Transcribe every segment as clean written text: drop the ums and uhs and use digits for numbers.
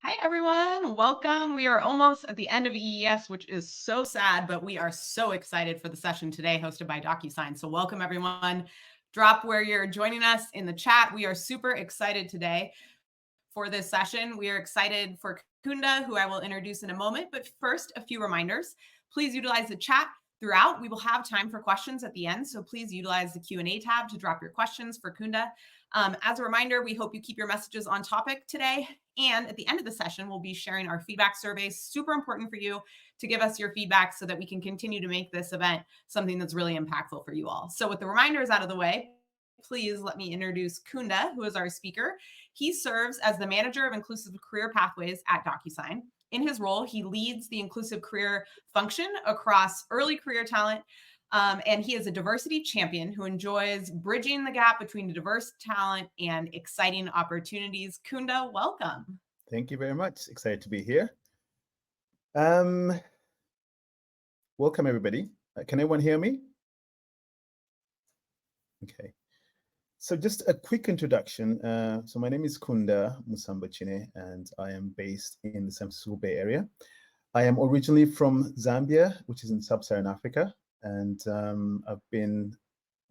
Hi, everyone. Welcome. We are almost at the end of EES, which is so sad, but we are so excited for the session today hosted by DOCUSIGN. So welcome, everyone. Drop where you're joining us in the chat. We are super excited today for this session. We are excited for Kunda, who I will introduce in a moment. But first, a few reminders. Please utilize the chat throughout. We will have time for questions at the end, so please utilize the Q&A tab to drop your questions for Kunda. As a reminder, we hope you keep your messages on topic today. And at the end of the session, we'll be sharing our feedback surveys. Super important for you to give us your feedback so that we can continue to make this event something that's really impactful for you all. So with the reminders out of the way, please let me introduce Kunda, who is our speaker. He serves as the manager of inclusive career pathways at DOCUSIGN. In his role, he leads the inclusive career function across early career talent, and he is a diversity champion who enjoys bridging the gap between diverse talent and exciting opportunities. Kunda, welcome. Thank you very much. Excited to be here. Welcome, everybody. Can everyone hear me? Okay. So just a quick introduction. So my name is Kunda Musambachine, and I am based in the San Francisco Bay Area. I am originally from Zambia, which is in sub-Saharan Africa, and I've been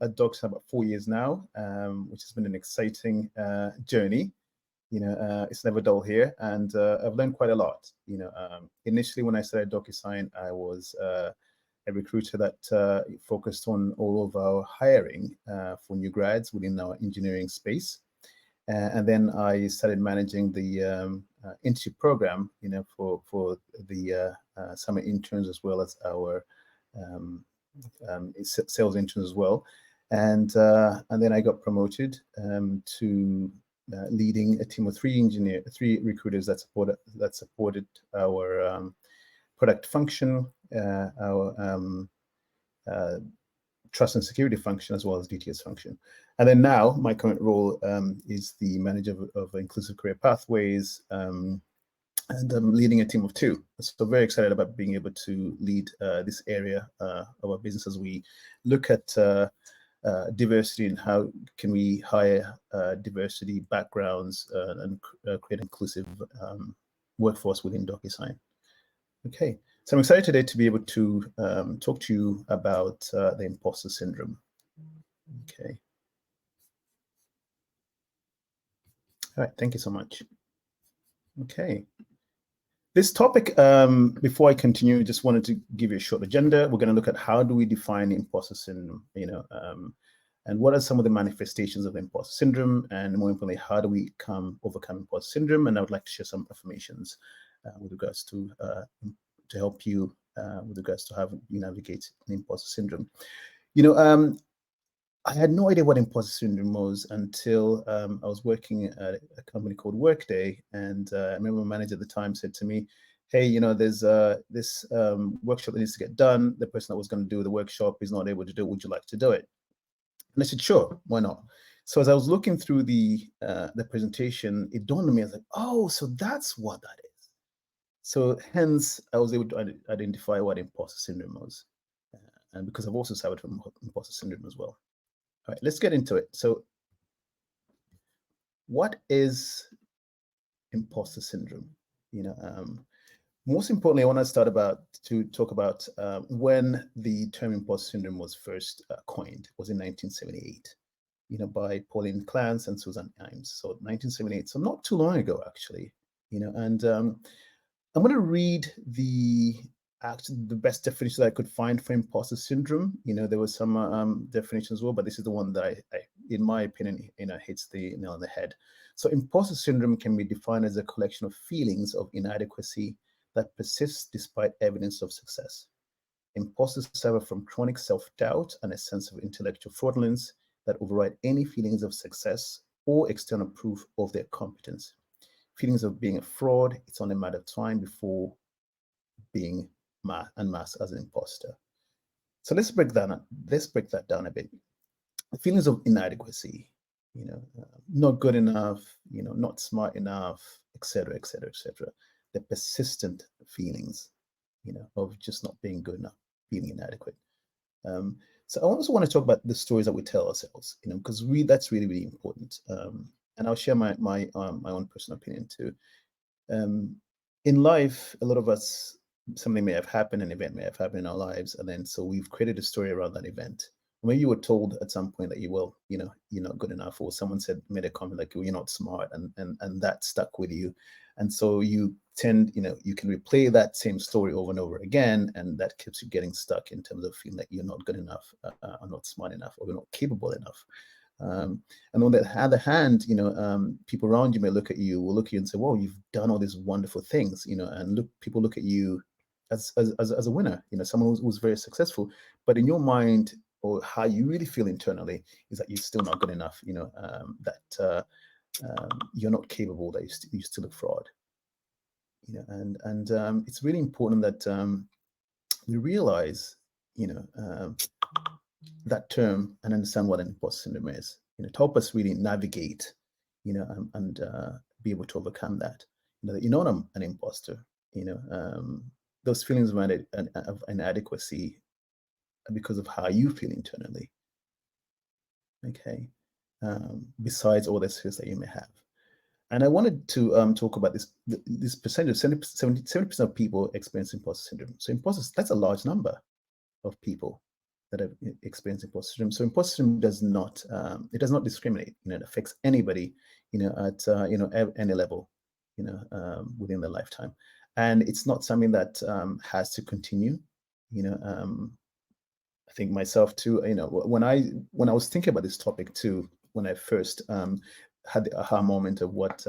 at DOCUSIGN about 4 years now, which has been an exciting journey. It's never dull here, and I've learned quite a lot. Initially when I started DOCUSIGN, I was a recruiter that focused on all of our hiring for new grads within our engineering space. And then I started managing the internship program, for the summer interns as well as our sales interns as well. And then I got promoted to leading a team of three recruiters that supported our product function, our trust and security function, as well as DTS function. And then now my current role is the manager of inclusive career pathways, and I'm leading a team of 2. So very excited about being able to lead this area of our business as we look at diversity and how can we hire diversity backgrounds and create inclusive workforce within DOCUSIGN. Okay, so I'm excited today to be able to talk to you about the imposter syndrome. Okay. All right, thank you so much. Okay. This topic, before I continue, just wanted to give you a short agenda. We're going to look at how do we define imposter syndrome, and what are some of the manifestations of imposter syndrome, and more importantly, how do we overcome imposter syndrome? And I would like to share some affirmations with regards to help you with regards to how you navigate the imposter syndrome. I had no idea what imposter syndrome was until I was working at a company called Workday, and I remember my manager at the time said to me, "Hey, there's this workshop that needs to get done. The person that was going to do the workshop is not able to do it. Would you like to do it?" And I said, "Sure, why not?" So as I was looking through the presentation, it dawned on me, I was like, "Oh, so that's what that is." So hence, I was able to identify what imposter syndrome was, and because I've also suffered from imposter syndrome as well. All right, let's get into it. So what is imposter syndrome? Most importantly, I want to talk about when the term imposter syndrome was first coined. It was in 1978, by Pauline Clance and Susan Imes. So 1978, so not too long ago, actually. And I'm going to read the best definition that I could find for imposter syndrome. There was some definitions as well, but this is the one that I in my opinion, hits the nail on the head. So imposter syndrome can be defined as a collection of feelings of inadequacy that persists despite evidence of success. Imposters suffer from chronic self-doubt and a sense of intellectual fraudulence that override any feelings of success or external proof of their competence. Feelings of being a fraud, it's only a matter of time before being unmasked as an imposter. So let's break that down a bit. Feelings of inadequacy, not good enough, not smart enough, etc., etc., etc. The persistent feelings, of just not being good enough, feeling inadequate. So I also want to talk about the stories that we tell ourselves, because that's really, really important. And I'll share my own personal opinion too. In life, a lot of us, something may have happened, an event may have happened in our lives, and then so we've created a story around that event. Maybe you were told at some point that you're not good enough, or someone made a comment like, you're not smart, and that stuck with you. And so you you can replay that same story over and over again, and that keeps you getting stuck in terms of feeling that you're not good enough, or not smart enough, or you're not capable enough. And on the other hand, people around you will look at you and say, "Well, you've done all these wonderful things," and people look at you as a winner, someone who's very successful. But in your mind, or how you really feel internally, is that you're still not good enough. That you're not capable. That you're still a fraud. And it's really important that we realize, that term and understand what an imposter syndrome is, to help us really navigate, and be able to overcome that. That you're not an imposter. Those feelings of inadequacy because of how you feel internally. Okay. Besides all the skills that you may have. And I wanted to talk about this percentage of 70% of people experience imposter syndrome. So imposters, that's a large number of people that have experienced imposter syndrome. So imposter syndrome does not discriminate. It affects anybody, at any level, within their lifetime, and it's not something that has to continue. I think myself too. When I was thinking about this topic too, when I first had the aha moment of what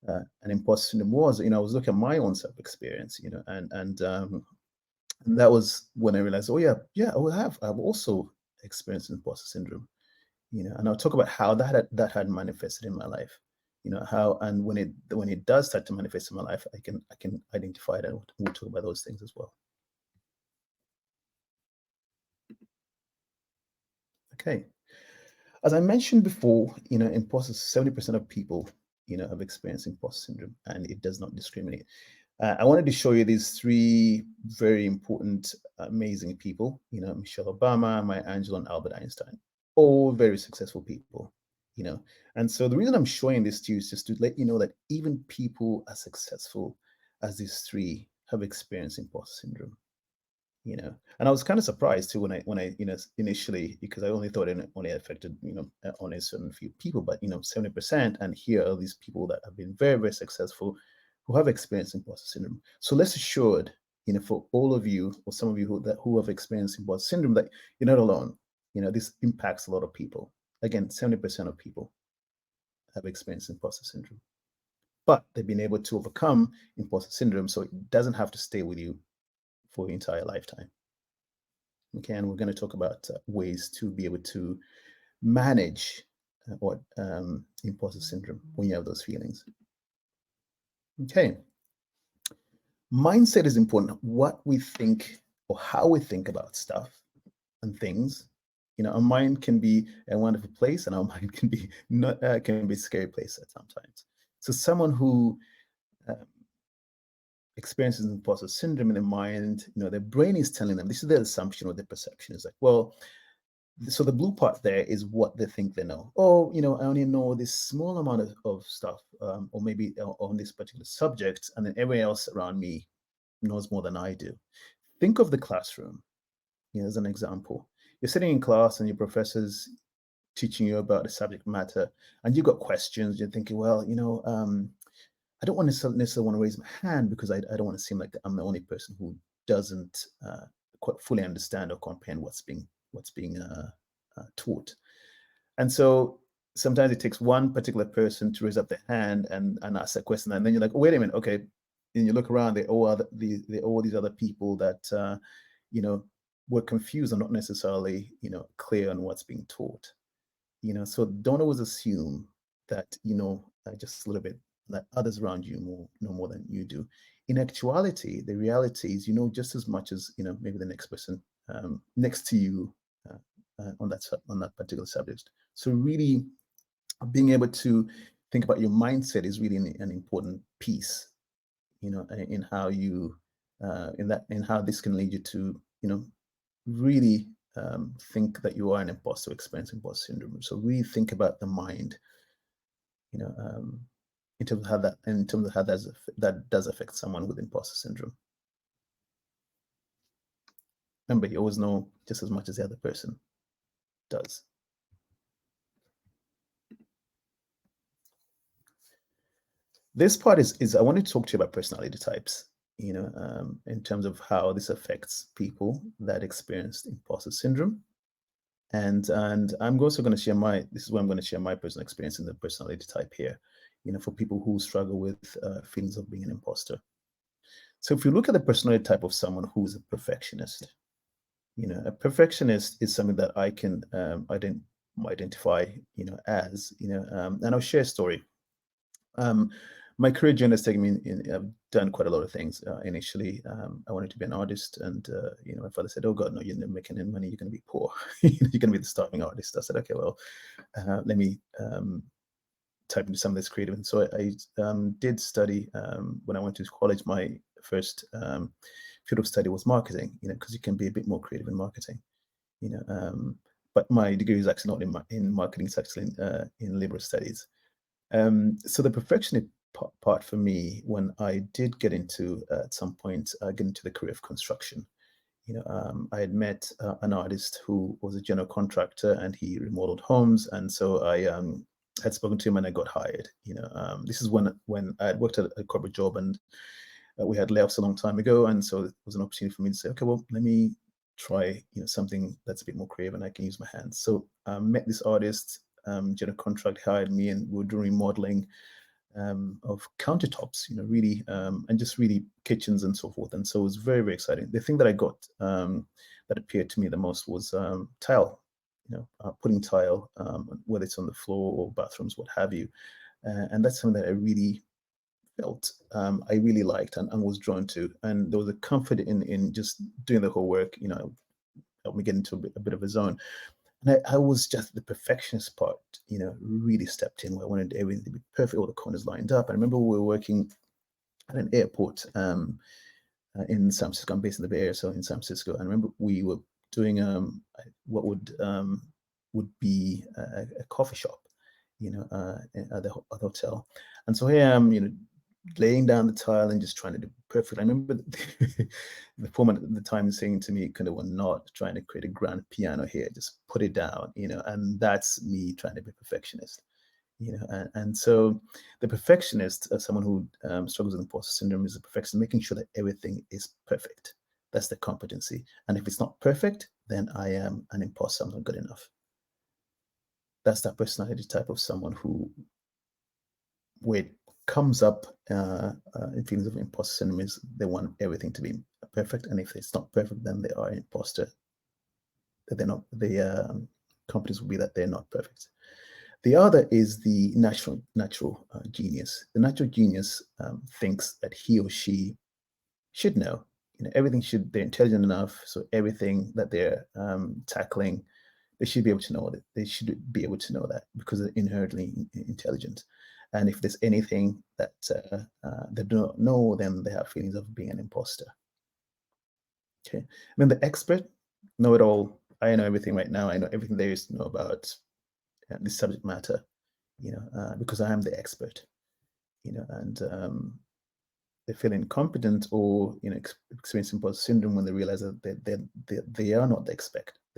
an imposter syndrome was, I was looking at my own self experience, and that was when I realized, oh yeah, I've also experienced imposter syndrome, and I'll talk about how that had manifested in my life, how, and when it does start to manifest in my life, I can identify that. We'll talk about those things as well. Okay. As I mentioned before, imposter 70% of people, have experienced imposter syndrome, and it does not discriminate. I wanted to show you these three very important, amazing people, Michelle Obama, Maya Angelou, and Albert Einstein, all very successful people, And so the reason I'm showing this to you is just to let you know that even people as successful as these three have experienced imposter syndrome. And I was kind of surprised too when I initially, because I only thought it only affected only a certain few people, but 70%, and here are these people that have been very, very successful who have experienced imposter syndrome. So rest assured, for all of you, or some of you who have experienced imposter syndrome, that you're not alone. This impacts a lot of people. Again, 70% of people have experienced imposter syndrome, but they've been able to overcome imposter syndrome, so it doesn't have to stay with you for your entire lifetime. Okay, and we're going to talk about ways to be able to manage what imposter syndrome when you have those feelings. Okay, mindset is important. What we think or how we think about stuff and things. Our mind can be a wonderful place, and our mind can be a scary place at sometimes. So someone who experiences imposter syndrome in their mind, their brain is telling them, this is their assumption or their perception, is like, well, so the blue part there is what they think they know. Oh, I only know this small amount of stuff, or maybe on this particular subject, and then everyone else around me knows more than I do. Think of the classroom, as an example. You're sitting in class and your professor's teaching you about the subject matter, and you've got questions. You're thinking, well, I don't want to necessarily want to raise my hand because I don't want to seem like I'm the only person who doesn't quite fully understand or comprehend what's being taught. And so sometimes it takes one particular person to raise up their hand and ask a question, and then you're like, oh, wait a minute, okay. And you look around, they're all these other people that were confused and not necessarily clear on what's being taught. So don't always assume that just a little bit, that others around you know more than you do. In actuality, the reality is just as much as maybe the next person next to you on that particular subject. So really, being able to think about your mindset is really an important piece, in how you in how this can lead you to really think that you are an imposter, experiencing imposter syndrome. So really think about the mind. in terms of how that does affect someone with imposter syndrome. Remember, you always know just as much as the other person does. This part is I want to talk to you about personality types, in terms of how this affects people that experience imposter syndrome. And I'm also going to share this is where I'm going to share my personal experience in the personality type here, for people who struggle with feelings of being an imposter. So if you look at the personality type of someone who's a perfectionist, a perfectionist is something that I can identify, as, and I'll share a story. My career journey has taken me I've done quite a lot of things. Initially, I wanted to be an artist, and my father said, "Oh God, no, you're never making any money. You're going to be poor. You're going to be the starving artist." I said, "Okay, well, let me type into some of this creative." And so I did study. When I went to college, my first field of study was marketing. Because you can be a bit more creative in marketing. But my degree is actually not in marketing; it's actually in liberal studies. So the perfectionist part for me, when I did get into at some point get into the career of construction, I had met an artist who was a general contractor, and he remodeled homes, and so I had spoken to him and I got hired. This is when I had worked at a corporate job, and we had layoffs a long time ago, and so it was an opportunity for me to say, okay, well, let me try something that's a bit more creative and I can use my hands. So I met this artist. General contract hired me, and we were doing remodeling of countertops, really, and just really kitchens and so forth. And so it was very, very exciting. The thing that I got that appeared to me the most was tile, putting tile, whether it's on the floor or bathrooms, what have you. And that's something that I really felt I really liked and was drawn to. And there was a comfort in just doing the whole work, helped me get into a bit of a zone. And I was just the perfectionist part, really stepped in where I wanted everything to be perfect, all the corners lined up. I remember we were working at an airport in San Francisco. I'm based in the Bay Area, so in San Francisco. And I remember we were doing what would be a coffee shop, at the hotel. And so here I am, laying down the tile and just trying to do perfect. I remember the foreman at the time saying to me, "We're not trying to create a grand piano here, just put it down," and that's me trying to be a perfectionist, and so the perfectionist, someone who struggles with imposter syndrome, is a perfectionist, making sure that everything is perfect. That's the competency. And if it's not perfect, then I am an imposter. I'm not good enough. That's that personality type of someone who, where it comes up in feelings of imposter syndrome, is they want everything to be perfect, and if it's not perfect, then they are an imposter. They're not. The companies will be that they're not perfect. The other is the natural genius. The natural genius thinks that he or she should know. Everything should. They're intelligent enough, so everything that they're tackling, they should be able to know that. They should be able to know that because they're inherently intelligent. And if there's anything that they do not know, then they have feelings of being an imposter. Okay. And then the expert, know it all. I know everything right now. I know everything there is to know about this subject matter, because I am the expert, and they feel incompetent or experience imposter syndrome when they realize that they are not the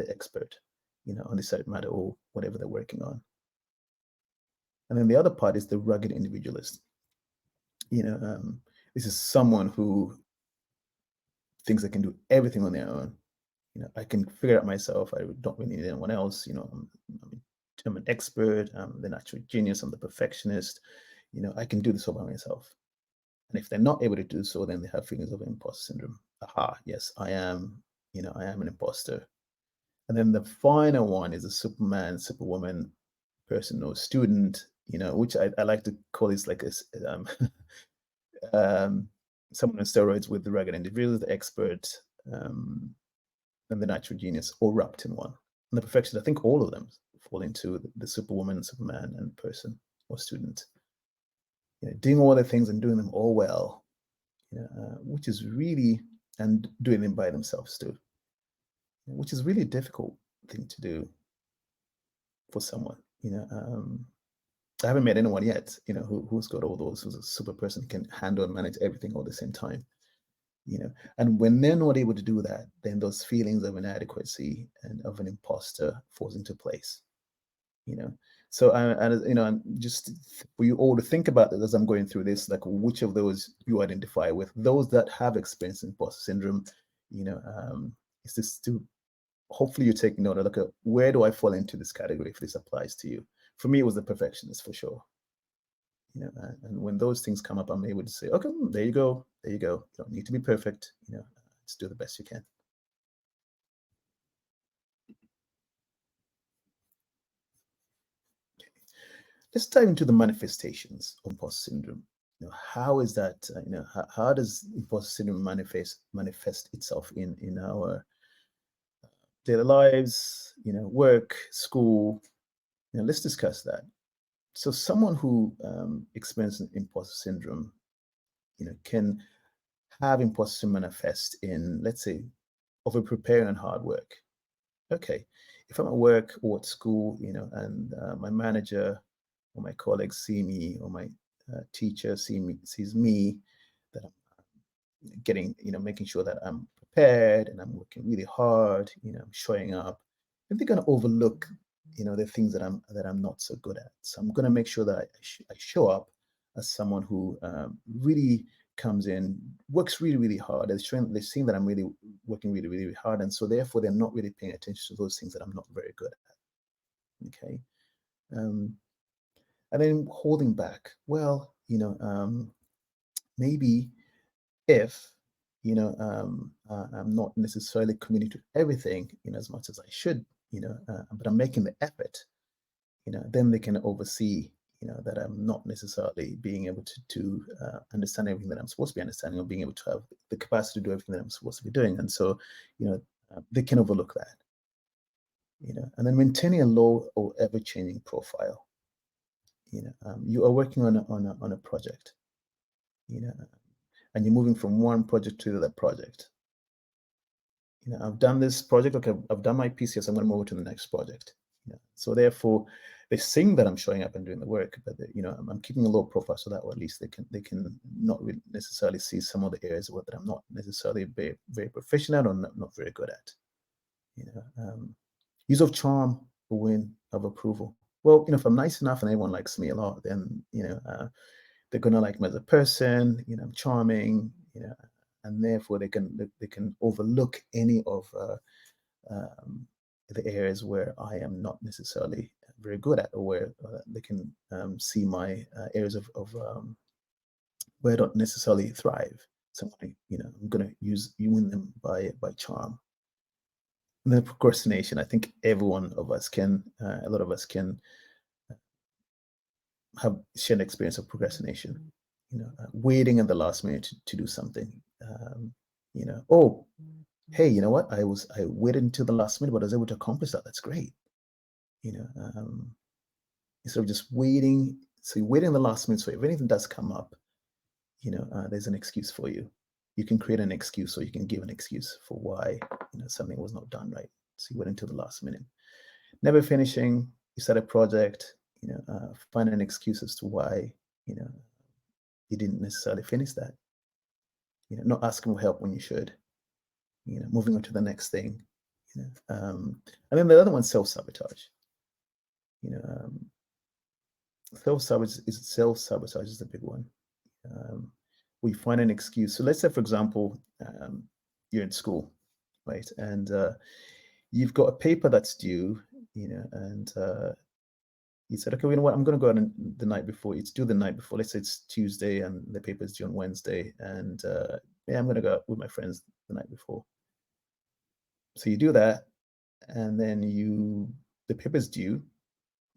expert, on this subject matter or whatever they're working on. And then the other part is the rugged individualist. This is someone who thinks they can do everything on their own. I can figure it out myself. I don't really need anyone else. I'm an expert. I'm the natural genius. I'm the perfectionist. I can do this all by myself. And if they're not able to do so, then they have feelings of imposter syndrome. Aha, yes, I am. I am an imposter. And then the final one is a Superman, Superwoman person or student, which I like to call this like a someone on steroids with the rugged individual, the expert, and the natural genius, all wrapped in one. And the perfectionist, I think all of them fall into the Superwoman, Superman, and person or student. Doing all the things and doing them all well, which is really, and doing them by themselves too, which is really a difficult thing to do for someone. I haven't met anyone yet, who's got all those, who's a super person, can handle and manage everything all at the same time. And when they're not able to do that, then those feelings of inadequacy and of an imposter falls into place. So I'm just for you all to think about this as I'm going through this, like which of those you identify with. Those that have experienced imposter syndrome, is this to hopefully you take note of, like, where do I fall into this category if this applies to you? For me, it was the perfectionist for sure. And when those things come up, I'm able to say, okay, there you go. You don't need to be perfect. Just do the best you can. Okay. Let's dive into the manifestations of imposter syndrome. How is that? How does imposter syndrome manifest itself in our daily lives? Work, school. Let's discuss that. So someone who experiences imposter syndrome, can have imposter manifest in, let's say, over preparing and hard work. Okay, if I'm at work or at school, and my manager or my colleagues see me, or my teacher sees me, that I'm getting, making sure that I'm prepared and I'm working really hard, I'm showing up, and they're going to overlook, the things that I'm not so good at. So I'm going to make sure that I show up as someone who really comes in, works really, really hard. They're seeing that I'm really working really, really hard. And so therefore they're not really paying attention to those things that I'm not very good at. Okay. And then holding back. Well, maybe if, I'm not necessarily committing to everything, as much as I should, but I'm making the effort, then they can oversee, that I'm not necessarily being able to understand everything that I'm supposed to be understanding, or being able to have the capacity to do everything that I'm supposed to be doing. And so, they can overlook that, and then maintaining a low or ever-changing profile. You are working on a project, and you're moving from one project to the other project. I've done this project, okay, I've done my PCS, I'm going to move to the next project. So therefore, they're seeing that I'm showing up and doing the work, but I'm keeping a low profile, so that, or at least they can not really necessarily see some of the areas that I'm not necessarily very, very proficient at, or not very good at. Use of charm or win of approval. Well, if I'm nice enough and everyone likes me a lot, then they're gonna like me as a person. I'm charming. And therefore they can overlook any of the areas where I am not necessarily very good at, or where they can see my areas of where I don't necessarily thrive. So I'm gonna win them by charm. And then procrastination. I think a lot of us can have shared experience of procrastination. Waiting at the last minute to do something. Oh, hey, you know what? I waited until the last minute, but I was able to accomplish that. That's great. Instead of just waiting. So you wait in the last minute. So if anything does come up, there's an excuse for you. You can create an excuse, or you can give an excuse for why something was not done right. So you wait until the last minute. Never finishing. You start a project. Find an excuse as to why you didn't necessarily finish that. Not asking for help when you should. Moving on to the next thing. And then the other one, self-sabotage. Self-sabotage is the big one. We find an excuse. So let's say, for example, you're in school, right? And you've got a paper that's due, and you said, okay, you know what? I'm going to go out the night before. It's due the night before. Let's say it's Tuesday and the paper's due on Wednesday. And yeah, I'm going to go out with my friends the night before. So you do that, and then the paper's due,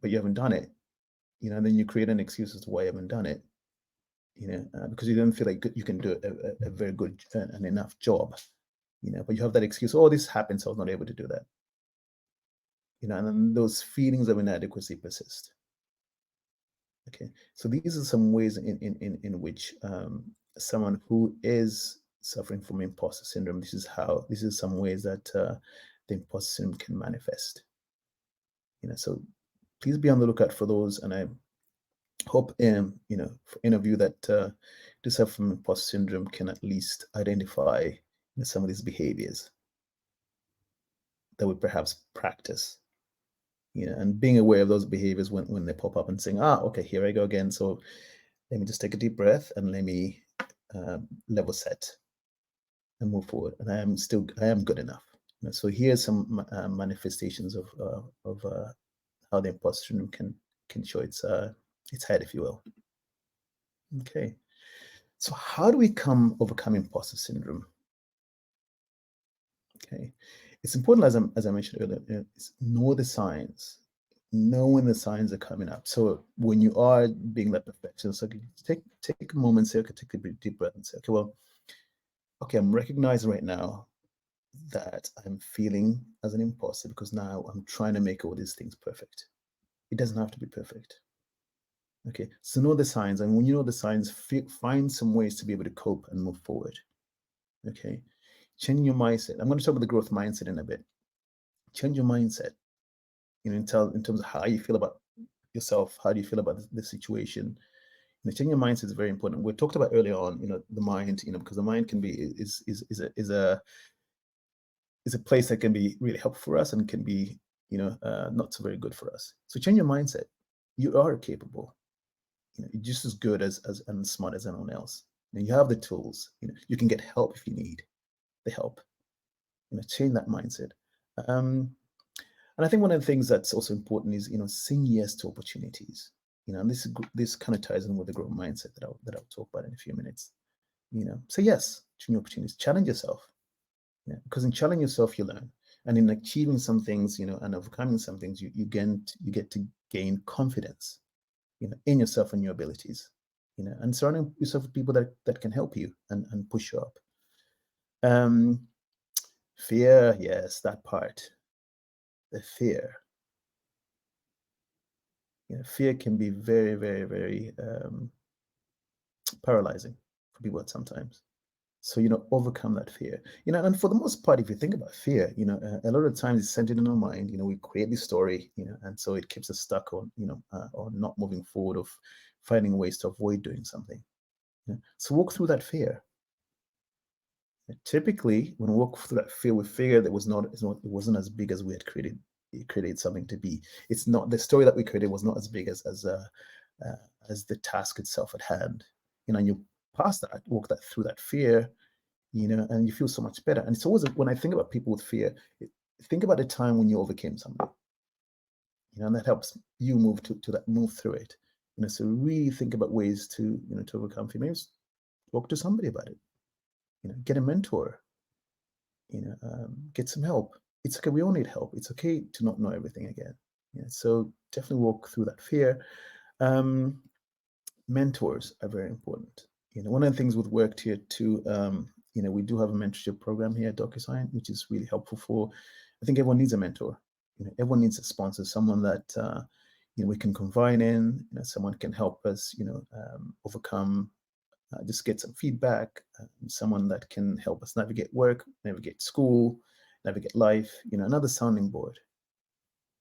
but you haven't done it. And then you create an excuse as to why you haven't done it. Because you don't feel like you can do a very good and enough job. But you have that excuse. Oh, this happened, so I was not able to do that. And then those feelings of inadequacy persist. Okay, so these are some ways in which someone who is suffering from imposter syndrome, this is some ways that the imposter syndrome can manifest. So please be on the lookout for those, and I hope, you know, for any of you that do suffer from imposter syndrome can at least identify some of these behaviors that we perhaps practice, you know, and being aware of those behaviors when they pop up and saying, okay, here I go again. So let me just take a deep breath and let me level set and move forward. And I am good enough. You know, so here's some manifestations of how the imposter syndrome can show its head, if you will. Okay. So how do we overcome imposter syndrome? Okay. It's important, as I mentioned earlier, know the signs. Know when the signs are coming up. So when you are being that perfectionist, okay, take a moment, say, okay, take a deep breath and say, okay, well, okay, I'm recognizing right now that I'm feeling as an imposter because now I'm trying to make all these things perfect. It doesn't have to be perfect. Okay, so know the signs, and when you know the signs, find some ways to be able to cope and move forward. Okay, change your mindset. I'm going to talk about the growth mindset in a bit. Change your mindset, you know, in terms of how you feel about yourself. How do you feel about the situation? You know, changing your mindset is very important. We talked about earlier on, you know, the mind, you know, because the mind can be is a place that can be really helpful for us and can be, you know, not so very good for us. So change your mindset. You are capable. You know, you're just as good as and smart as anyone else. And you have the tools. You know, you can get help if you need the help. You know, change that mindset. And I think one of the things that's also important is, you know, saying yes to opportunities. You know, and this kind of ties in with the growth mindset that I'll talk about in a few minutes. You know, say yes to new opportunities. Challenge yourself. Yeah, because in challenging yourself, you learn, and in achieving some things, you know, and overcoming some things, you get to gain confidence, you know, in yourself and your abilities, you know, and surrounding yourself with people that can help you and push you up. Fear, yes, that part, the fear. You know, fear can be very, very, very paralyzing for people at sometimes. So, you know, overcome that fear. You know, and for the most part, if you think about fear, you know, a lot of times it's centered in our mind. You know, we create this story, you know, and so it keeps us stuck on, you know, on not moving forward, of finding ways to avoid doing something. Yeah. So walk through that fear. Typically, when we walk through that fear, we figure that it wasn't as big as we had created something to be. It's not, the story that we created was not as big as the task itself at hand. You know, and you pass that, walk that through that fear, you know, and you feel so much better. And it's always, when I think about people with fear, think about the time when you overcame something, you know, and that helps you move through it. You know, so really think about ways to, you know, to overcome fear. Maybe talk to somebody about it. You know, get a mentor. You know, get some help. It's okay. We all need help. It's okay to not know everything again. Yeah, so definitely walk through that fear. Mentors are very important. You know, one of the things with work here too, you know, we do have a mentorship program here at DocuSign, which is really helpful for, I think everyone needs a mentor. You know, everyone needs a sponsor, someone that, you know, we can confide in, you know, someone can help us, you know, overcome, just get some feedback, someone that can help us navigate work, navigate school, navigate life, you know, another sounding board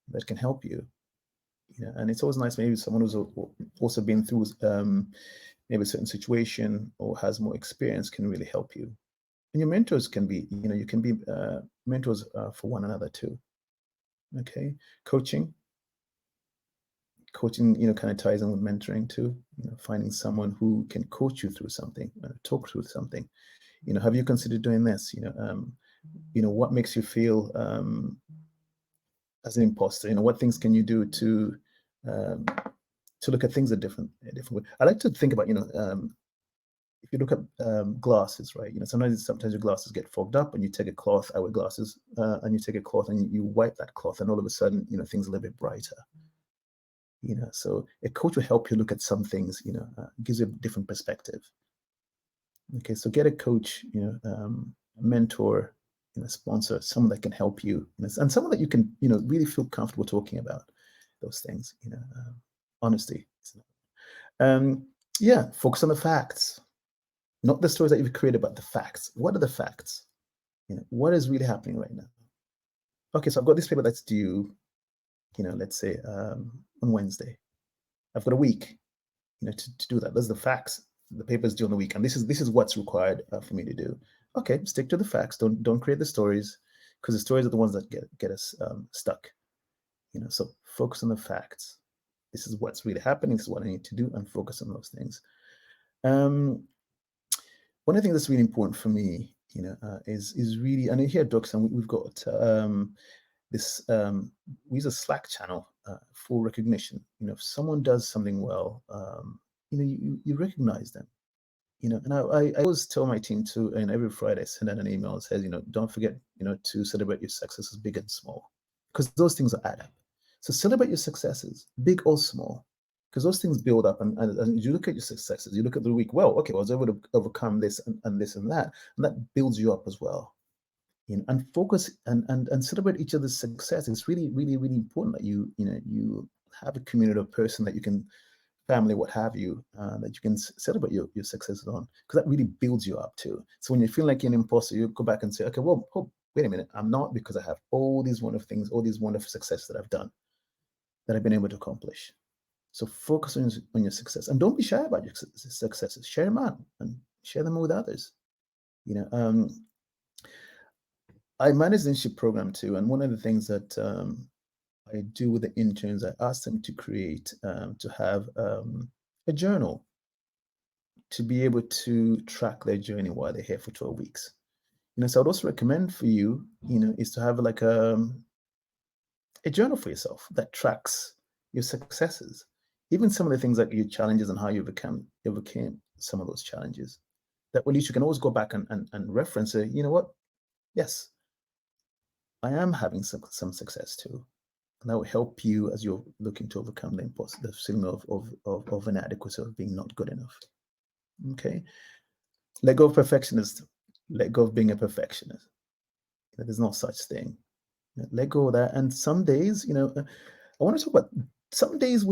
that can help you. You know, and it's always nice, maybe someone who's also been through maybe a certain situation or has more experience can really help you. And your mentors can be, you know, you can be mentors for one another too. Okay, coaching, you know, kind of ties in with mentoring too. You know, finding someone who can coach you through something, talk through something. You know, have you considered doing this? You know, what makes you feel as an imposter? You know, what things can you do um, to look at things a different way? I like to think about, you know, if you look at glasses, right? You know, sometimes your glasses get fogged up, and you take a cloth, our glasses, and you take a cloth and you wipe that cloth, and all of a sudden, you know, things are a little bit brighter. You know, so a coach will help you look at some things. You know, gives you a different perspective. Okay, so get a coach, you know, a mentor, you know, sponsor, someone that can help you, you know, and someone that you can, you know, really feel comfortable talking about those things. You know, honesty. Yeah, focus on the facts, not the stories that you've created, but the facts. What are the facts? You know, what is really happening right now? Okay, so I've got this paper that's due, you know, let's say on Wednesday. I've got a week. to do that. Those are the facts. The paper's due on the week, and this is what's required for me to do. Okay, stick to the facts. Don't create the stories, because the stories are the ones that get us stuck. So focus on the facts. This is what's really happening. This is what I need to do, and focus on those things. One of the things that's really important for me, is really, and here at DOCUSIGN, we've got this. We use a Slack channel for recognition. If someone does something well, you recognize them. And I always tell my team to, and every Friday I send out an email that says, don't forget, to celebrate your successes, big and small, because those things add up. So celebrate your successes, big or small, because those things build up. And you look at your successes, you look at the week, well, okay, I was able to overcome this and this and that builds you up as well. And focus and celebrate each other's success. It's really, really, really important that you have a community of person that you can, family, what have you, that you can celebrate your successes on, because that really builds you up too. So when you feel like you're an imposter, you go back and say, okay, well, wait a minute, I'm not, because I have all these wonderful things, all these wonderful successes that I've done, that I've been able to accomplish. So focus on your success, and don't be shy about your successes. Share them out and share them with others. I manage the internship program too, and one of the things that I do with the interns, I ask them to create, to have a journal to be able to track their journey while they're here for 12 weeks. So I'd also recommend for you, is to have like a journal for yourself that tracks your successes, even some of the things like your challenges and how you overcame some of those challenges. That at least you can always go back and reference it. You know what? Yes, I am having some success too. And that will help you as you're looking to overcome the feeling of inadequacy, of being not good enough. Okay. Let go of perfectionist. Let go of being a perfectionist. There's no such thing. Let go of that. And some days, I want to talk about some days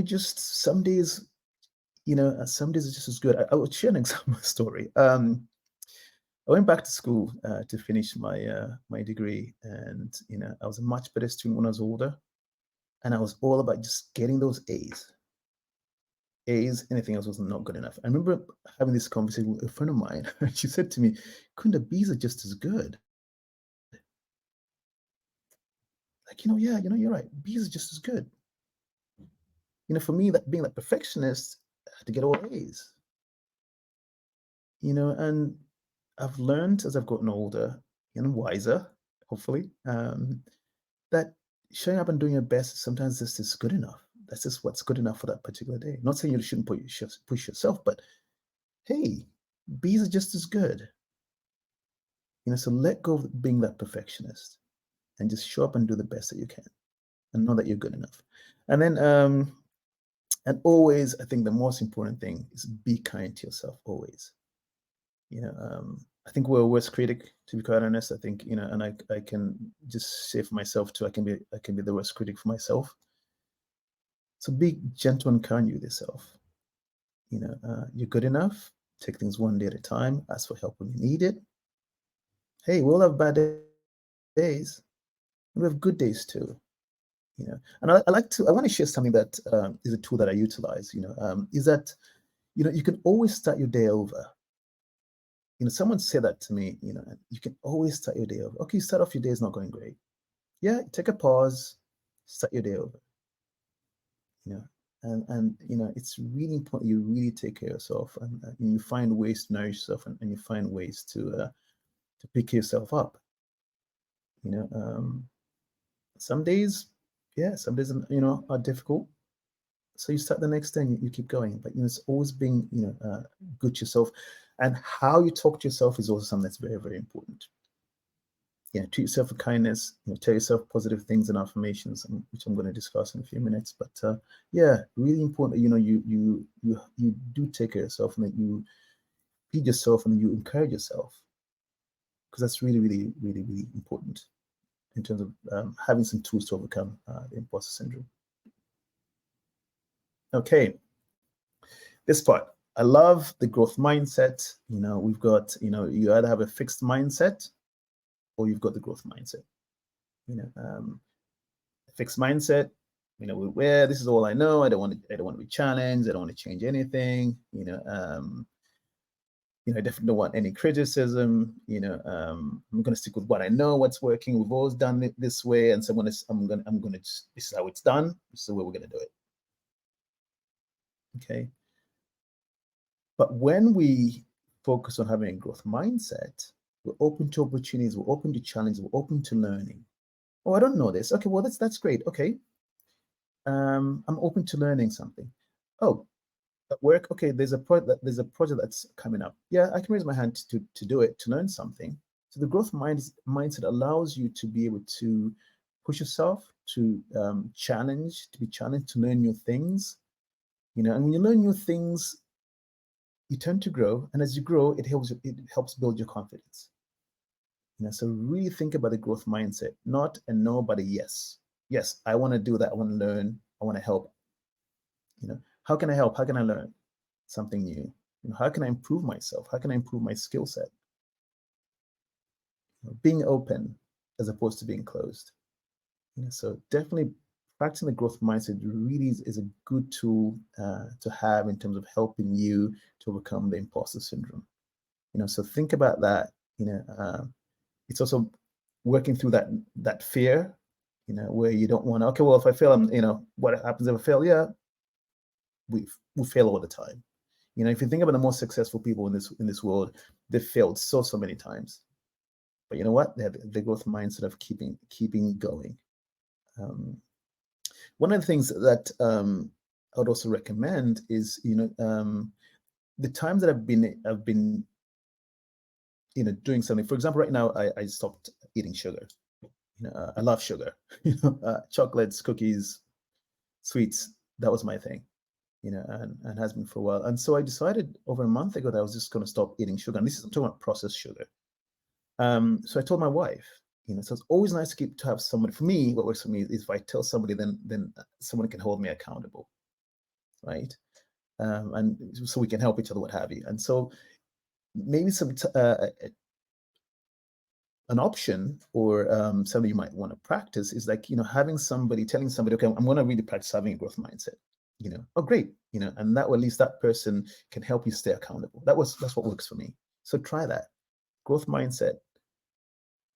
some days are just as good. I would share an example story. I went back to school to finish my degree, and I was a much better student when I was older, and I was all about just getting those A's. Anything else was not good enough. I remember having this conversation with a friend of mine, and she said to me, "Kunda, B's are just as good." Like, yeah, you're right. B's are just as good. For me, that being that perfectionist, I had to get all A's. And I've learned as I've gotten older and wiser, hopefully, that showing up and doing your best sometimes this is good enough. That's just what's good enough for that particular day. Not saying you shouldn't push yourself, but hey, B's are just as good. So let go of being that perfectionist and just show up and do the best that you can, and know that you're good enough. And then, and always, I think the most important thing is be kind to yourself. Always. I think we're a worst critic, to be quite honest. I think, and I can just say for myself too, I can be the worst critic for myself. So be gentle and kind with yourself. You're good enough. Take things one day at a time. Ask for help when you need it. Hey, we'll have bad days. We have good days too. And I want to share something that is a tool that I utilize. Is that you can always start your day over. Someone said that to me. You can always start your day over. Okay, you start off your day is not going great. Yeah, take a pause, start your day over. And it's really important you really take care of yourself, and you find ways to nourish yourself, and you find ways to pick yourself up. Some days, are difficult. So you start the next day and you keep going. But it's always being good to yourself, and how you talk to yourself is also something that's very, very important. Treat yourself with kindness. Tell yourself positive things and affirmations, which I'm going to discuss in a few minutes. But really important that you do take care of yourself, and that you feed yourself, and you encourage yourself, because that's really, really, really, really important in terms of having some tools to overcome the imposter syndrome. Okay, this part. I love the growth mindset. We've got, you either have a fixed mindset or you've got the growth mindset. A fixed mindset, You know, where this is all I know. I don't want to be challenged. I don't want to change anything. I definitely don't want any criticism. I'm going to stick with what I know, what's working. We've always done it this way, and so I'm going to. This is how it's done. This is the way we're going to do it. Okay. But when we focus on having a growth mindset, we're open to opportunities. We're open to challenges. We're open to learning. Oh, I don't know this. Okay, well that's great. Okay. I'm open to learning something. Oh, at work, okay, there's a project that's coming up. Yeah, I can raise my hand to do it, to learn something. So the growth mindset allows you to be able to push yourself, to be challenged, to learn new things. And when you learn new things, you tend to grow, and as you grow, it helps build your confidence. So really think about the growth mindset, not a no, but a yes. Yes, I want to do that. I want to learn. I want to help. How can I help? How can I learn something new? How can I improve myself? How can I improve my skill set? Being open as opposed to being closed. So definitely practicing the growth mindset really is a good tool to have in terms of helping you to overcome the imposter syndrome. So think about that. It's also working through that fear, where you don't want to, okay, well, if I fail, what happens if I fail? Yeah, we fail all the time. If you think about the most successful people in this world, they've failed so many times. But you know what? They have the growth mindset of keeping going. One of the things that I would also recommend is, the times that I've been doing something. For example, right now I stopped eating sugar. I love sugar. Chocolates, cookies, sweets. That was my thing. And has been for a while. And so I decided over a month ago that I was just going to stop eating sugar. And I'm talking about processed sugar. So I told my wife, so it's always nice to have somebody. For me, what works for me is if I tell somebody, then someone can hold me accountable, right? And so we can help each other, what have you. And so maybe an option or something you might want to practice is like, telling somebody, okay, I'm going to really practice having a growth mindset. Oh, great. And that way, at least that person can help you stay accountable. That's what works for me. So try that growth mindset,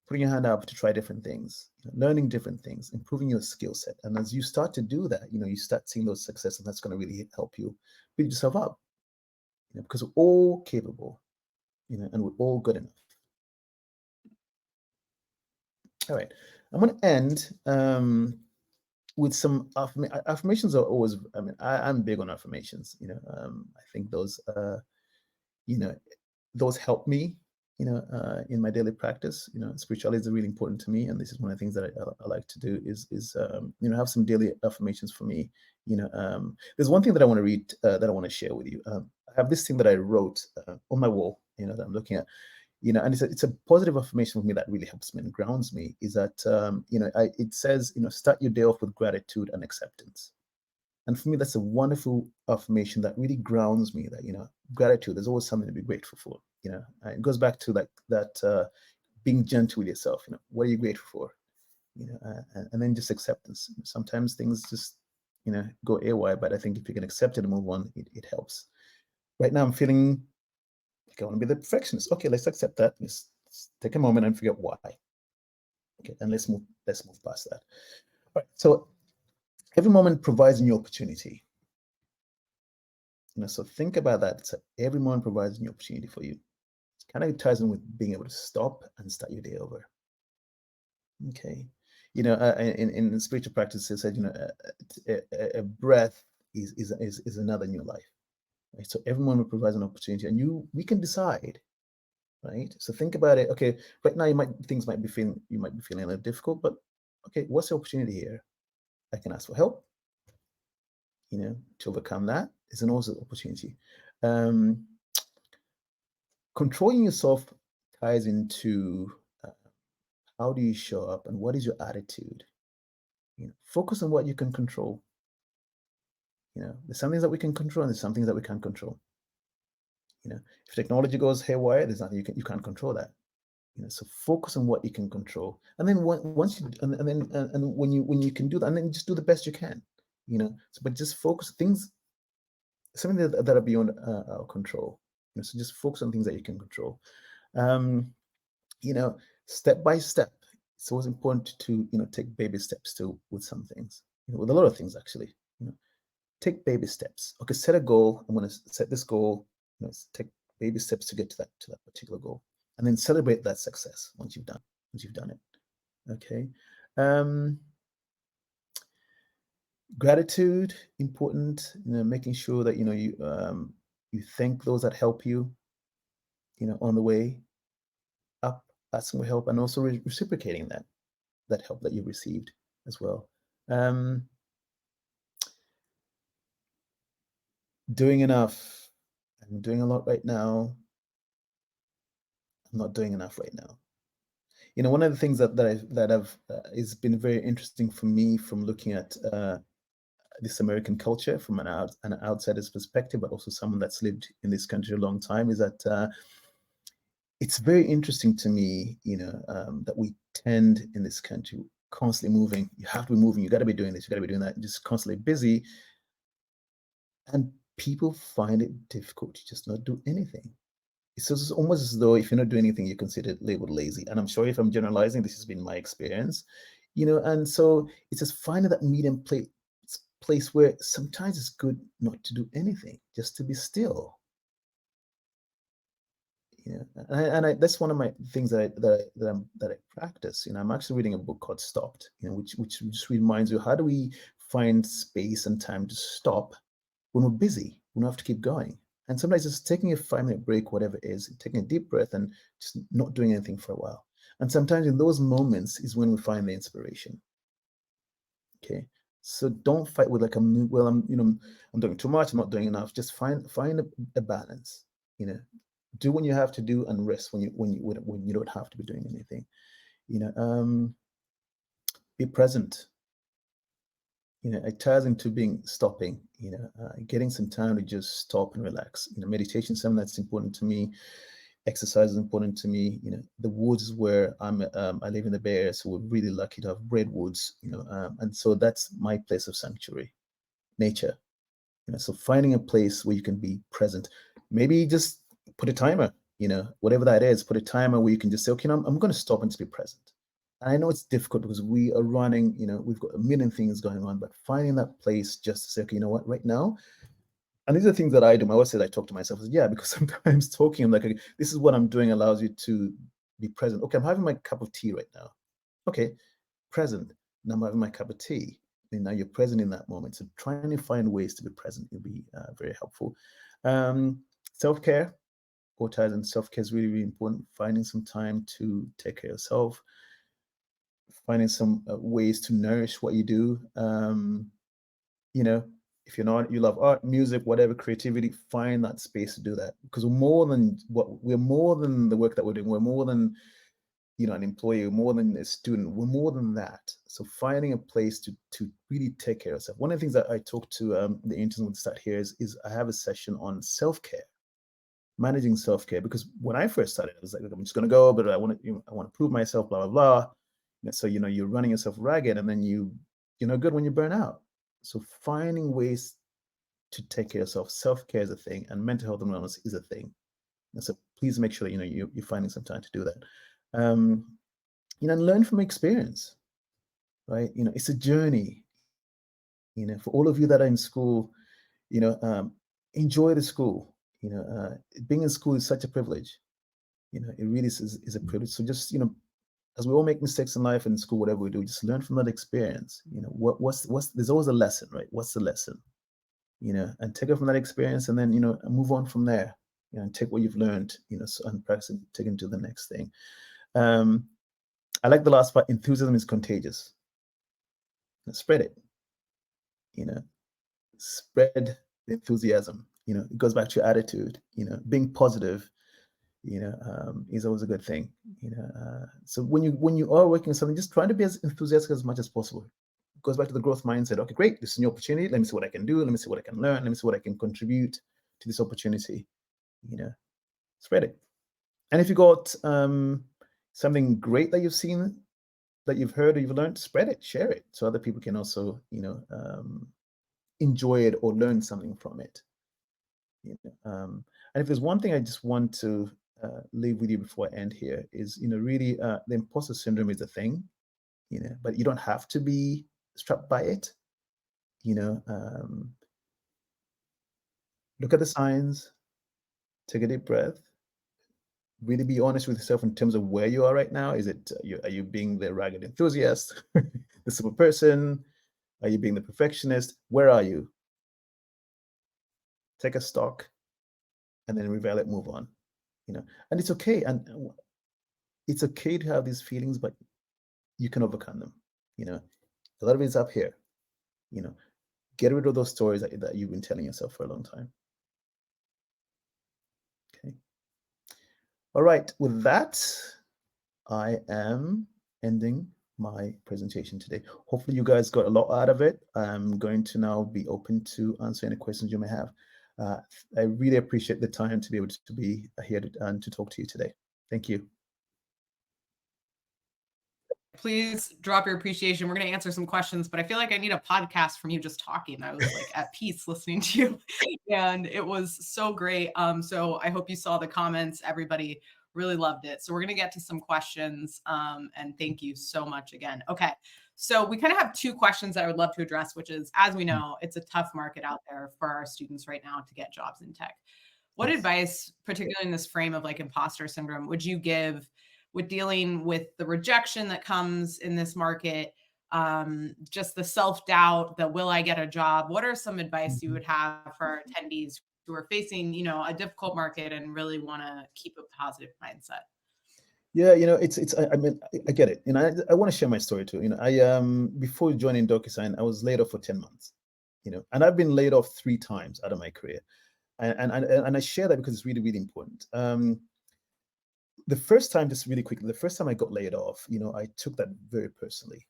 putting your hand up to try different things, learning different things, improving your skill set. And as you start to do that, you start seeing those successes, and that's going to really help you build yourself up, because we're all capable, and we're all good enough. All right. I'm going to end with some affirmations. Are always, I'm big on affirmations. I think those help me, in my daily practice. Spirituality is really important to me, and this is one of the things that I like to do is have some daily affirmations for me. There's one thing that I want to read that I want to share with you. I have this thing that I wrote on my wall, that I'm looking at. And it's a positive affirmation for me that really helps me and grounds me, is that, it says, start your day off with gratitude and acceptance. And for me, that's a wonderful affirmation that really grounds me that, gratitude, there's always something to be grateful for. It goes back to like that, being gentle with yourself, what are you grateful for? And then just acceptance. Sometimes things just, go AWY, but I think if you can accept it and move on, it helps. Right now, I'm feeling like I want to be the perfectionist. Okay, let's accept that. Let's take a moment and figure out why. Okay, and let's move past that. All right. So every moment provides a new opportunity. So think about that. So every moment provides a new opportunity for you. It kind of ties in with being able to stop and start your day over. Okay. In spiritual practice, it said, a breath is another new life. Right? So every moment provides an opportunity, and we can decide. Right. So think about it. Okay, right now you might be feeling a little difficult, but okay, what's the opportunity here? I can ask for help. To overcome that is an also opportunity. Controlling yourself ties into how do you show up and what is your attitude. Focus on what you can control. There's some things that we can control, and there's some things that we can't control. If technology goes haywire, there's nothing you can't control that. So focus on what you can control, and then once you and when you can do that, and then just do the best you can. So, but just focus things, something that are beyond our control. So just focus on things that you can control. Step by step. It's always important to take baby steps too with some things. With a lot of things actually. Take baby steps. Okay, set a goal. I'm going to set this goal. Take baby steps to get to that particular goal, and then celebrate that success once you've done it. Okay. Gratitude, important. Making sure that you thank those that help you. On the way up, asking for help, and also reciprocating that help that you received as well. Doing enough. I'm doing a lot right now. I'm not doing enough right now. One of the things that I've has been very interesting for me from looking at this American culture from an outsider's perspective, but also someone that's lived in this country a long time, is that it's very interesting to me, that we tend in this country constantly moving. You have to be moving. You got to be doing this. You got to be doing that. Just constantly busy, and people find it difficult to just not do anything. It's almost as though if you're not doing anything, you're considered labeled lazy. And I'm sure if I'm generalizing, this has been my experience, and so it's just finding that medium place where sometimes it's good not to do anything, just to be still. And that's one of my things that I practice. I'm actually reading a book called Stopped, which just reminds you, how do we find space and time to stop when we're busy? We don't have to keep going. And sometimes just taking a 5-minute break, whatever it is, taking a deep breath and just not doing anything for a while. And sometimes in those moments is when we find the inspiration. Okay. So don't fight with like, I'm doing too much, I'm not doing enough. Just find a balance. Do what you have to do and rest when you don't have to be doing anything. Be present. It ties into stopping, getting some time to just stop and relax. Meditation is something that's important to me. Exercise is important to me. The woods is where I live in the Bay Area, so we're really lucky to have redwoods, and so that's my place of sanctuary, nature. So finding a place where you can be present, maybe just put a timer, whatever that is, put a timer where you can just say, okay, I'm going to stop and just be present. And I know it's difficult because we are running, we've got a million things going on, but finding that place just to say, okay, you know what, right now, and these are things that I do. I always say that I talk to myself. Yeah, because sometimes talking, I'm like, okay, this is what I'm doing allows you to be present. Okay, I'm having my cup of tea right now. Okay, present. Now I'm having my cup of tea. And now you're present in that moment. So trying to find ways to be present will be very helpful. Self-care. And self-care is really, really important. Finding some time to take care of yourself. Finding some ways to nourish what you do. If you're not, you love art, music, whatever, creativity, find that space to do that. Because we're more than the work that we're doing. We're more than, an employee, more than a student. We're more than that. So finding a place to really take care of yourself. One of the things that I talk to the interns with start here is I have a session on self-care, managing self-care. Because when I first started, I was like, I'm just going to go, but I want to prove myself, blah, blah, blah. So, you're running yourself ragged, and then you're not good when you burn out. So finding ways to take care of yourself, self-care is a thing, and mental health and wellness is a thing. And so please make sure that you're finding some time to do that. And learn from experience, right? It's a journey. For all of you that are in school, enjoy the school. Being in school is such a privilege. It really is a privilege. So just as we all make mistakes in life and in school, whatever we do, just learn from that experience. There's always a lesson, right? What's the lesson? And take it from that experience, and then move on from there. And take what you've learned, and practice and take it to the next thing. I like the last part. Enthusiasm is contagious. Spread it. Spread the enthusiasm. It goes back to your attitude. Being positive. Is always a good thing. So when you are working on something, just try to be as enthusiastic as much as possible. It goes back to the growth mindset. Okay, great. This is an opportunity. Let me see what I can do. Let me see what I can learn. Let me see what I can contribute to this opportunity. Spread it. And if you got something great that you've seen, that you've heard or you've learned, spread it, share it, so other people can also, enjoy it or learn something from it. And if there's one thing I just want to leave with you before I end here is, really the imposter syndrome is a thing, but you don't have to be strapped by it. Look at the signs, take a deep breath, really be honest with yourself in terms of where you are right now. Is it, are you being the ragged enthusiast, the simple person? Are you being the perfectionist? Where are you? Take a stock and then reevaluate, move on, and it's okay. And it's okay to have these feelings, but you can overcome them. A lot of it's up here. Get rid of those stories that you've been telling yourself for a long time. Okay. All right. With that, I am ending my presentation today. Hopefully you guys got a lot out of it. I'm going to now be open to answer any questions you may have. I really appreciate the time to be able to be here and to talk to you today. Thank you. Please drop your appreciation. We're going to answer some questions, but I feel like I need a podcast from you just talking. I was like at peace listening to you, and it was so great. So I hope you saw the comments. Everybody really loved it. So we're going to get to some questions, and thank you so much again. Okay. So we kind of have two questions that I would love to address, which is, as we know, it's a tough market out there for our students right now to get jobs in tech. What advice, particularly in this frame of like imposter syndrome, would you give with dealing with the rejection that comes in this market, just the self-doubt, the will I get a job? What are some advice you would have for our attendees who are facing, a difficult market and really want to keep a positive mindset? Yeah, I mean, I get it. I want to share my story too. Before joining DOCUSIGN, I was laid off for 10 months, and I've been laid off 3 times out of my career. And I share that because it's really, really important. The first time, just really quickly, the first time I got laid off, I took that very personally,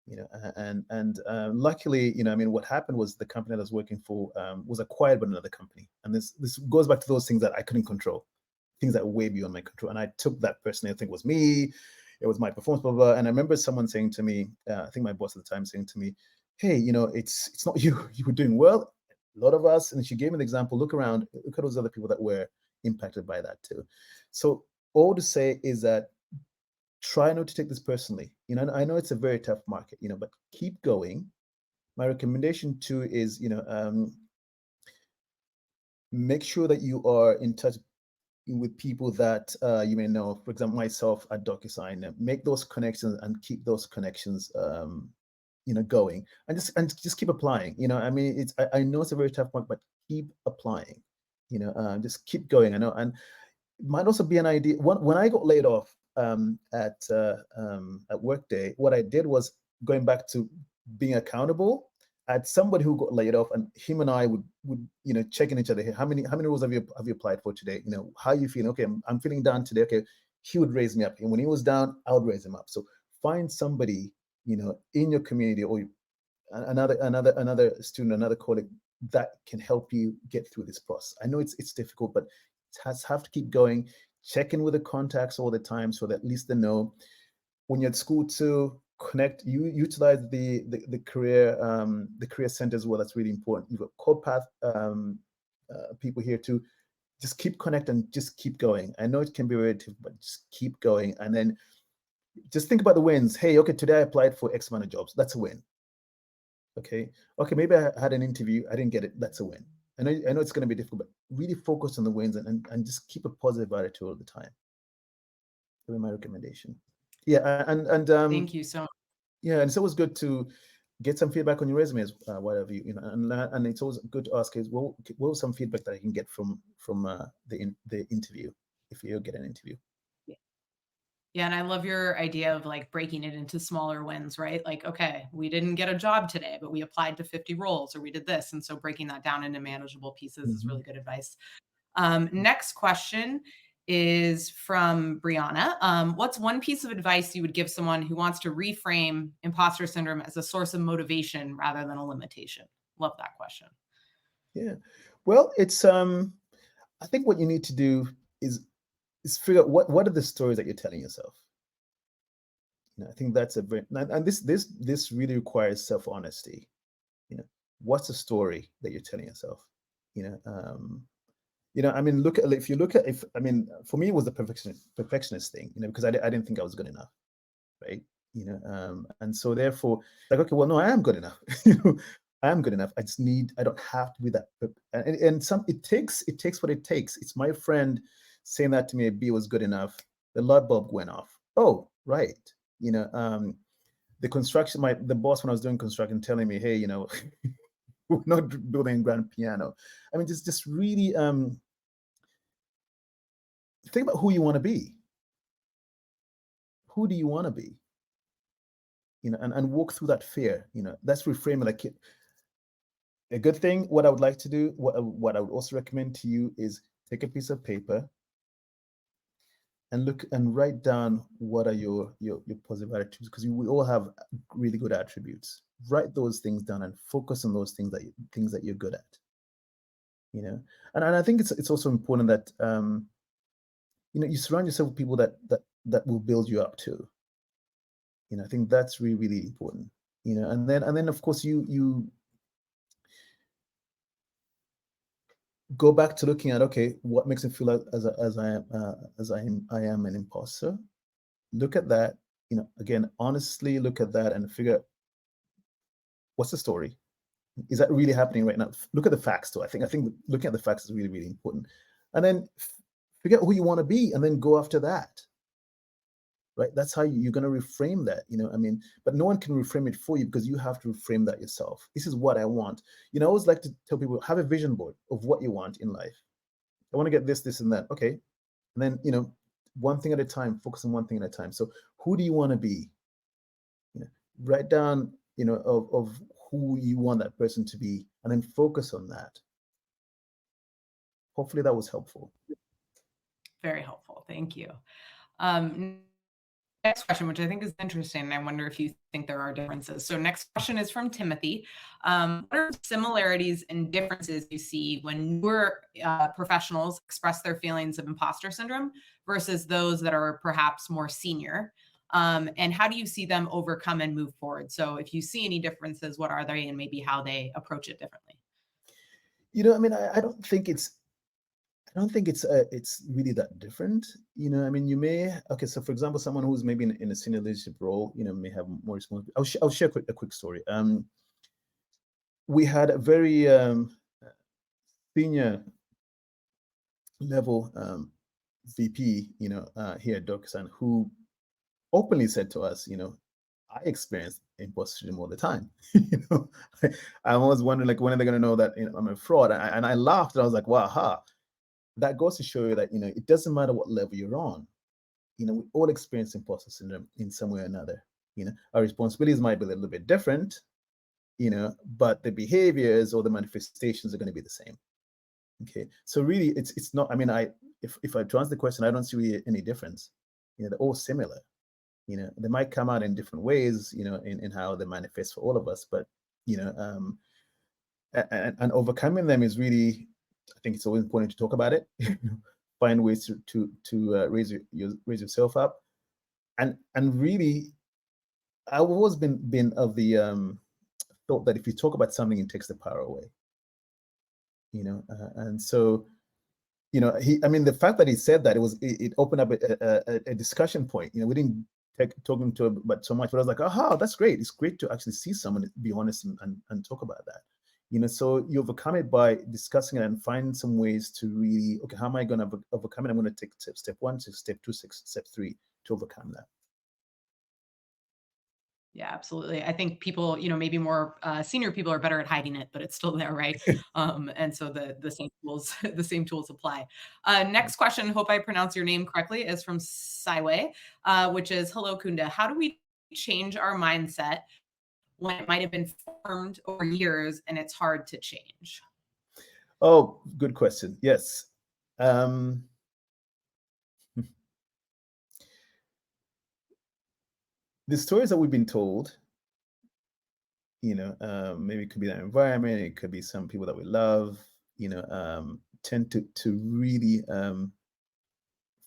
and luckily, I mean, what happened was the company that I was working for was acquired by another company. And this goes back to those things that I couldn't control, things that were way beyond my control. And I took that personally. I think it was me, it was my performance, blah, blah, blah. And I remember someone saying to me, I think my boss at the time saying to me, hey, it's not you, you were doing well. A lot of us, and she gave me an example, look around, look at those other people that were impacted by that too. So all to say is that try not to take this personally. I know it's a very tough market, but keep going. My recommendation too is, make sure that you are in touch with people that you may know. For example, myself at DocuSign, make those connections and keep those connections, going, and just keep applying. I mean, I know it's a very tough market, but keep applying. Just keep going. I know, and it might also be an idea. When I got laid off at Workday, what I did was going back to being accountable. I had somebody who got laid off, and him and I would check in each other. Hey, how many roles have you applied for today? How are you feeling? Okay, I'm feeling down today. Okay, he would raise me up, and when he was down, I would raise him up. So find somebody in your community or another student, another colleague that can help you get through this process. I know it's difficult, but have to keep going. Check in with the contacts all the time so that at least they know. When you're at school too, connect. You utilize the career center as well. That's really important. You've got CodePath people here too. Just keep connecting and just keep going. I know it can be relative, but just keep going. And then just think about the wins. Hey, okay, today I applied for X amount of jobs. That's a win. Okay, maybe I had an interview. I didn't get it. That's a win. I know it's going to be difficult, but really focus on the wins and just keep a positive attitude all the time. That would be my recommendation. Yeah, and Thank you so much. Yeah, and it's always good to get some feedback on your resumes, whatever and it's always good to ask is what was some feedback that I can get from the interview if you get an interview. Yeah, and I love your idea of like breaking it into smaller wins, right? Like, okay, we didn't get a job today, but we applied to 50 roles or we did this. And so breaking that down into manageable pieces is really good advice. Next question is from Brianna. What's one piece of advice you would give someone who wants to reframe imposter syndrome as a source of motivation rather than a limitation? Love that question. Yeah, well, it's I think what you need to do is figure out what are the stories that you're telling yourself. I think that's a very, and this really requires self-honesty. what's the story that you're telling yourself? I mean, if you look at, I mean, for me, it was the perfectionist thing, because I didn't think I was good enough, right? And so therefore, like, okay, well, no, I am good enough. I am good enough. I don't have to be that. And it takes what it takes. It's my friend saying that to me, B was good enough. The light bulb went off. Oh, right. The construction, the boss when I was doing construction telling me, hey, we're not building a grand piano. I mean, just really think about who you want to be. Who do you want to be? And walk through that fear. That's reframing. Like, a good thing, what I would like to do, what I would also recommend to you is take a piece of paper and look and write down what are your positive attributes, because we all have really good attributes. Write those things down and focus on those things that you're good at. And I think it's also important that you surround yourself with people that will build you up too. I think that's really, really important. And then of course you go back to looking at, okay, what makes me feel like I am an imposter. Look at that, again, honestly look at that and figure out what's the story. Is that really happening right now? Look at the facts too. I think looking at the facts is really, really important. And then figure out who you want to be and then go after that. Right? That's how you're going to reframe that, I mean, but no one can reframe it for you, because you have to reframe that yourself. This is what I want. I always like to tell people, have a vision board of what you want in life. I want to get this, and that. Okay. And then, one thing at a time, focus on one thing at a time. So who do you want to be? Write down, of who you want that person to be, and then focus on that. Hopefully that was helpful. Very helpful. Thank you. Next question, which I think is interesting, and I wonder if you think there are differences. So next question is from Timothy. What are similarities and differences you see when newer professionals express their feelings of imposter syndrome versus those that are perhaps more senior? And how do you see them overcome and move forward? So if you see any differences, what are they, and maybe how they approach it differently? I mean, I don't think it's really that different. I mean, you may, okay, so for example, someone who's maybe in a senior leadership role, may have more responsibility. I'll share a quick story. We had a very senior level VP, here at DOCUSIGN, who openly said to us, I experience imposter syndrome all the time. I was wondering, like, when are they going to know that I'm a fraud? And I laughed, and I was like, wow, that goes to show you that, it doesn't matter what level you're on. We all experience imposter syndrome in some way or another. Our responsibilities might be a little bit different, but the behaviors or the manifestations are going to be the same. Okay. So really, it's not, I mean, if I to answer the question, I don't see really any difference. They're all similar. They might come out in different ways, in how they manifest for all of us, but, and overcoming them is really, I think it's always important to talk about it. Find ways to raise yourself up, and really, I've always been of the thought that if you talk about something, it takes the power away. And so, I mean, the fact that he said that, it opened up a discussion point. We didn't talk to him about so much, but I was like, aha, that's great. It's great to actually see someone be honest and talk about that. So you overcome it by discussing it and find some ways to really, okay, how am I going to overcome it? I'm going to take step 1 to step 2, step 3 to overcome that. Yeah, absolutely. I think people, maybe more senior people are better at hiding it, but it's still there, right? And so the same tools, the same tools apply. Next question, hope I pronounce your name correctly, is from Saiwei, which is, hello, Kunda. How do we change our mindset when it might have been formed over years and it's hard to change? Oh, good question. Yes. The stories that we've been told, maybe it could be that environment, it could be some people that we love, tend to really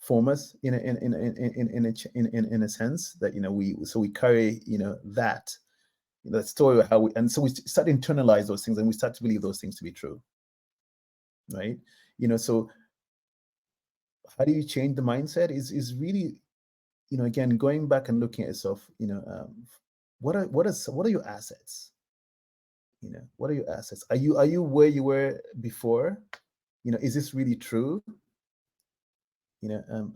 form us in a sense that we carry that that story of how we, and so we start to internalize those things and we start to believe those things to be true, right? So how do you change the mindset is really, again, going back and looking at yourself, what are your assets? What are your assets? Are you where you were before? Is this really true?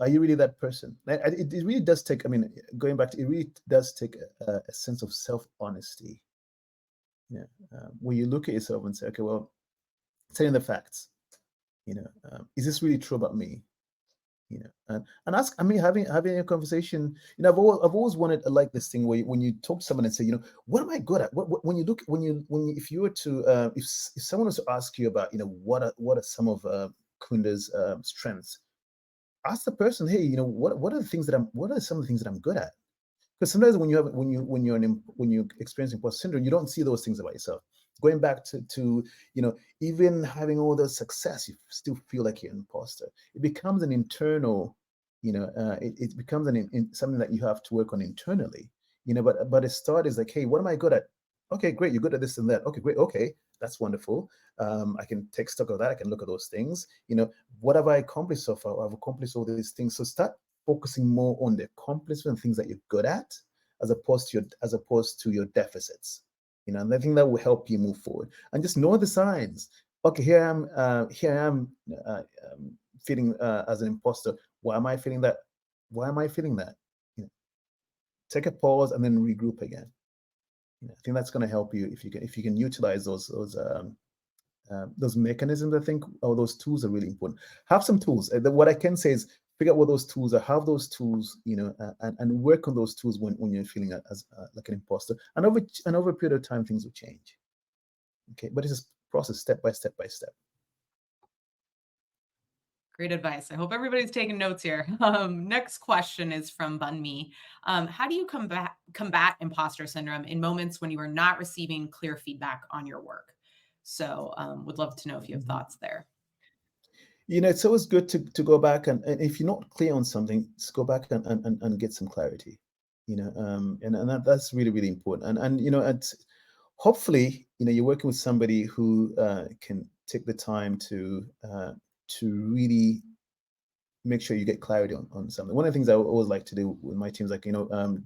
Are you really that person? It really does take, going back to, it really does take a sense of self-honesty. When you look at yourself and say, okay, well, telling the facts, is this really true about me? And ask, having a conversation, I've always wanted like this thing where when you talk to someone and say, what am I good at? When you look, if you were to, if someone was to ask you about, what are some of Kunda's strengths, ask the person, hey, what are some of the things that I'm good at? Because sometimes when you experience imposter syndrome, you don't see those things about yourself. Going back to even having all the success, you still feel like you're an imposter. It becomes an internal, it becomes something that you have to work on internally. But a start is like, hey, what am I good at? Okay, great, you're good at this and that. Okay, great. Okay, that's wonderful. I can take stock of that. I can look at those things. What have I accomplished so far? I've accomplished all these things. So start focusing more on the accomplishment, things that you're good at, as opposed to your deficits. And I think that will help you move forward. And just know the signs. Okay, here I am feeling as an imposter. Why am I feeling that? Why am I feeling that? Take a pause and then regroup again. I think that's going to help you if you can utilize those mechanisms. I think those tools are really important. Have some tools. What I can say is figure out what those tools are. Have those tools, and work on those tools when you're feeling as like an imposter. And over a period of time, things will change. Okay, but it's a process, step by step by step. Great advice. I hope everybody's taking notes here. Next question is from Bunmi. How do you combat imposter syndrome in moments when you are not receiving clear feedback on your work? So would love to know if you have thoughts there. It's always good to go back and if you're not clear on something, just go back and get some clarity. And that's really, really important. And hopefully, you're working with somebody who can take the time to really make sure you get clarity on something. One of the things I always like to do with my teams, like, do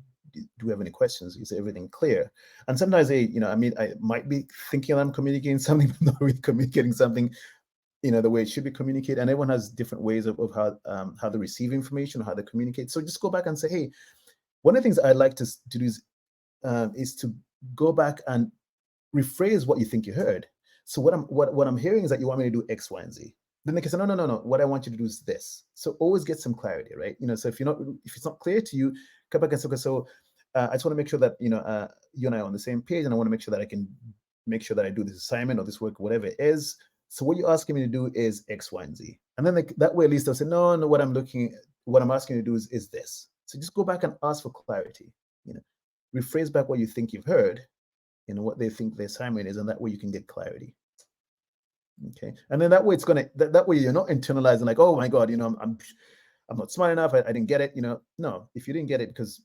we have any questions? Is everything clear? And sometimes I might be thinking I'm communicating something, but not really communicating something, the way it should be communicated. And everyone has different ways of how they receive information or how they communicate. So just go back and say, hey, one of the things I like to do is to go back and rephrase what you think you heard. So what I'm hearing is that you want me to do X, Y, and Z. Then they can say, no. What I want you to do is this. So always get some clarity, right? So if it's not clear to you, come back and say, okay, so I just want to make sure that you and I are on the same page, and I want to make sure that I can make sure that I do this assignment or this work, whatever it is. So what you're asking me to do is X, Y, and Z. And then that way, at least they'll say, no, what I'm asking you to do is this. So just go back and ask for clarity. Rephrase back what you think you've heard, what they think the assignment is, and that way you can get clarity. Okay, and then that way that way you're not internalizing like, oh my God, I'm not smart enough. I didn't get it. No, if you didn't get it because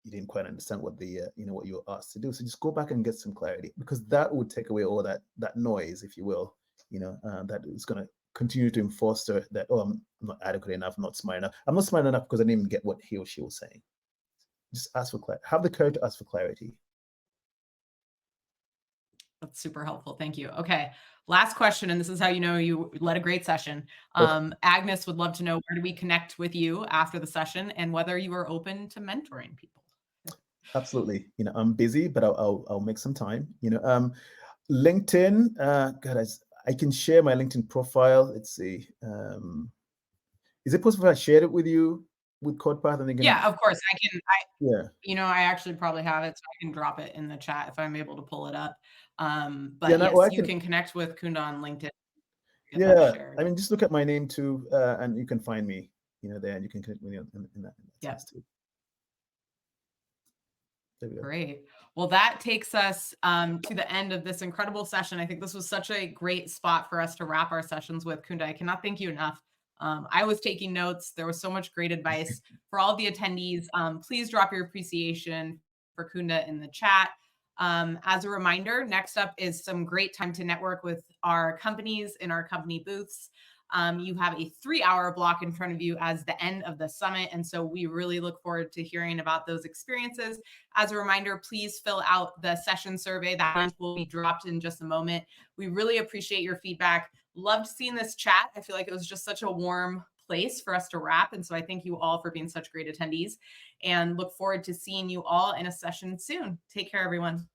you didn't quite understand what what you were asked to do, so just go back and get some clarity, because that would take away all that noise, if you will. That is going to continue to foster that, oh, I'm not adequate enough, I'm not smart enough. I'm not smart enough because I didn't even get what he or she was saying. Just ask for clarity. Have the courage to ask for clarity. That's super helpful. Thank you. Okay. Last question, and this is how you led a great session. Agnes would love to know, where do we connect with you after the session, and whether you are open to mentoring people? Absolutely. I'm busy, but I'll make some time. LinkedIn. God, I can share my LinkedIn profile. Let's see. Is it possible if I shared it with you with CodePath? And Yeah, of course I can. Yeah. I actually probably have it, so I can drop it in the chat if I'm able to pull it up. But Yeah, yes, you can connect with Kunda on LinkedIn. Yeah, just look at my name too, and you can find me, there, and you can connect with me in that sense too. Great. Well, that takes us to the end of this incredible session. I think this was such a great spot for us to wrap our sessions with. Kunda, I cannot thank you enough. I was taking notes. There was so much great advice for all of the attendees. Please drop your appreciation for Kunda in the chat. As a reminder, next up is some great time to network with our companies in our company booths. You have a 3-hour block in front of you as the end of the summit. And so we really look forward to hearing about those experiences. As a reminder, please fill out the session survey. That link will be dropped in just a moment. We really appreciate your feedback. Loved seeing this chat. I feel like it was just such a warm place for us to wrap. And so I thank you all for being such great attendees and look forward to seeing you all in a session soon. Take care, everyone.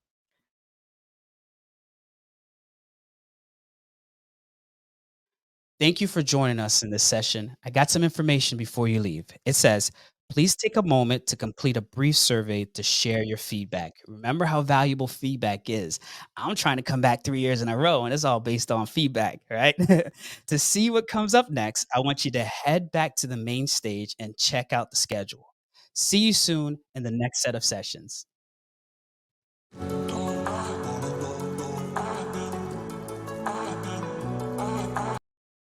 Thank you for joining us in this session. I got some information before you leave. It says, please take a moment to complete a brief survey to share your feedback. Remember how valuable feedback is. I'm trying to come back 3 years in a row, and it's all based on feedback, right? To see what comes up next, I want you to head back to the main stage and check out the schedule. See you soon in the next set of sessions.